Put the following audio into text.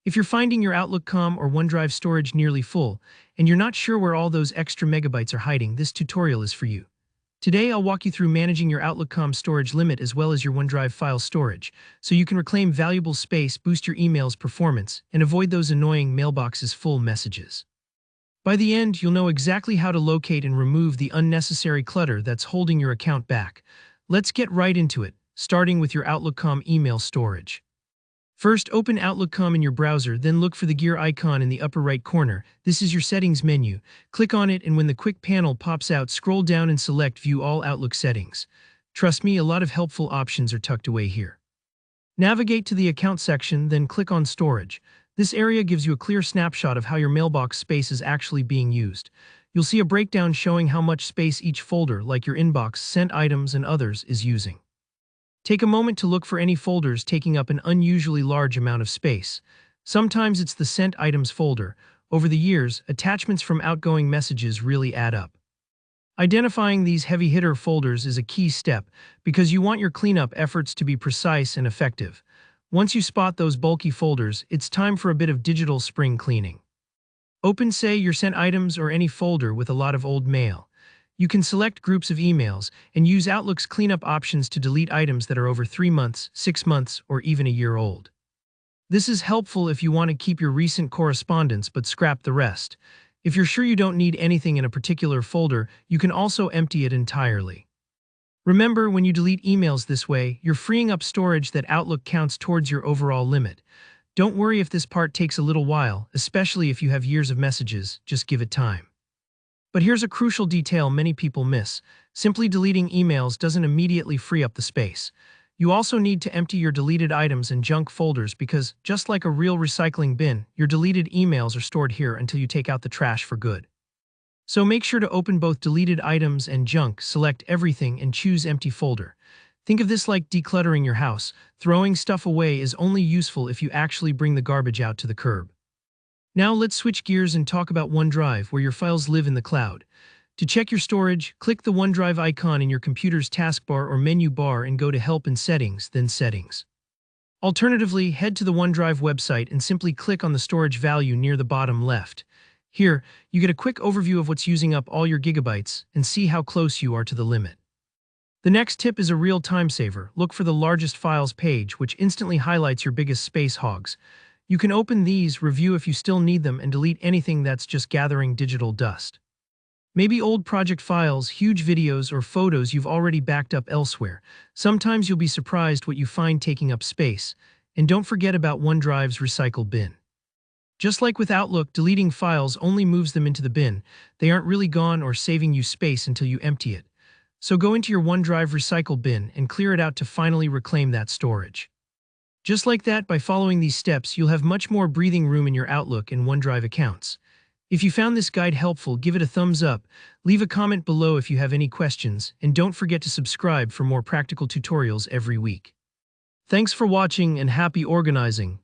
If you're finding your Outlook.com or OneDrive storage nearly full, and you're not sure where all those extra megabytes are hiding, this tutorial is for you. Today, I'll walk you through managing your Outlook.com storage limit as well as your OneDrive file storage, so you can reclaim valuable space, boost your email's performance, and avoid those annoying mailboxes full messages. By the end, you'll know exactly how to locate and remove the unnecessary clutter that's holding your account back. Let's get right into it, starting with your Outlook.com email storage. First, open Outlook.com in your browser, then look for the gear icon in the upper right corner. This is your settings menu. Click on it, and when the quick panel pops out, scroll down and select View All Outlook Settings. Trust me, a lot of helpful options are tucked away here. Navigate to the Account section, then click on Storage. This area gives you a clear snapshot of how your mailbox space is actually being used. You'll see a breakdown showing how much space each folder, like your inbox, sent items, and others, is using. Take a moment to look for any folders taking up an unusually large amount of space. Sometimes it's the Sent Items folder. Over the years, attachments from outgoing messages really add up. Identifying these heavy-hitter folders is a key step because you want your cleanup efforts to be precise and effective. Once you spot those bulky folders, it's time for a bit of digital spring cleaning. Open, say, your Sent Items or any folder with a lot of old mail. You can select groups of emails and use Outlook's cleanup options to delete items that are over 3 months, 6 months, or even a year old. This is helpful if you want to keep your recent correspondence but scrap the rest. If you're sure you don't need anything in a particular folder, you can also empty it entirely. Remember, when you delete emails this way, you're freeing up storage that Outlook counts towards your overall limit. Don't worry if this part takes a little while, especially if you have years of messages, just give it time. But here's a crucial detail many people miss. Simply deleting emails doesn't immediately free up the space. You also need to empty your deleted items and junk folders because, just like a real recycling bin, your deleted emails are stored here until you take out the trash for good. So make sure to open both deleted items and junk, select everything, and choose empty folder. Think of this like decluttering your house. Throwing stuff away is only useful if you actually bring the garbage out to the curb. Now let's switch gears and talk about OneDrive, where your files live in the cloud. To check your storage, click the OneDrive icon in your computer's taskbar or menu bar and go to Help and Settings, then Settings. Alternatively, head to the OneDrive website and simply click on the storage value near the bottom left. Here, you get a quick overview of what's using up all your gigabytes and see how close you are to the limit. The next tip is a real time saver. Look for the largest files page, which instantly highlights your biggest space hogs. You can open these, review if you still need them, and delete anything that's just gathering digital dust. Maybe old project files, huge videos, or photos you've already backed up elsewhere. Sometimes you'll be surprised what you find taking up space. And don't forget about OneDrive's recycle bin. Just like with Outlook, deleting files only moves them into the bin. They aren't really gone or saving you space until you empty it. So go into your OneDrive recycle bin and clear it out to finally reclaim that storage. Just like that, by following these steps, you'll have much more breathing room in your Outlook and OneDrive accounts. If you found this guide helpful, give it a thumbs up, leave a comment below if you have any questions, and don't forget to subscribe for more practical tutorials every week. Thanks for watching and happy organizing.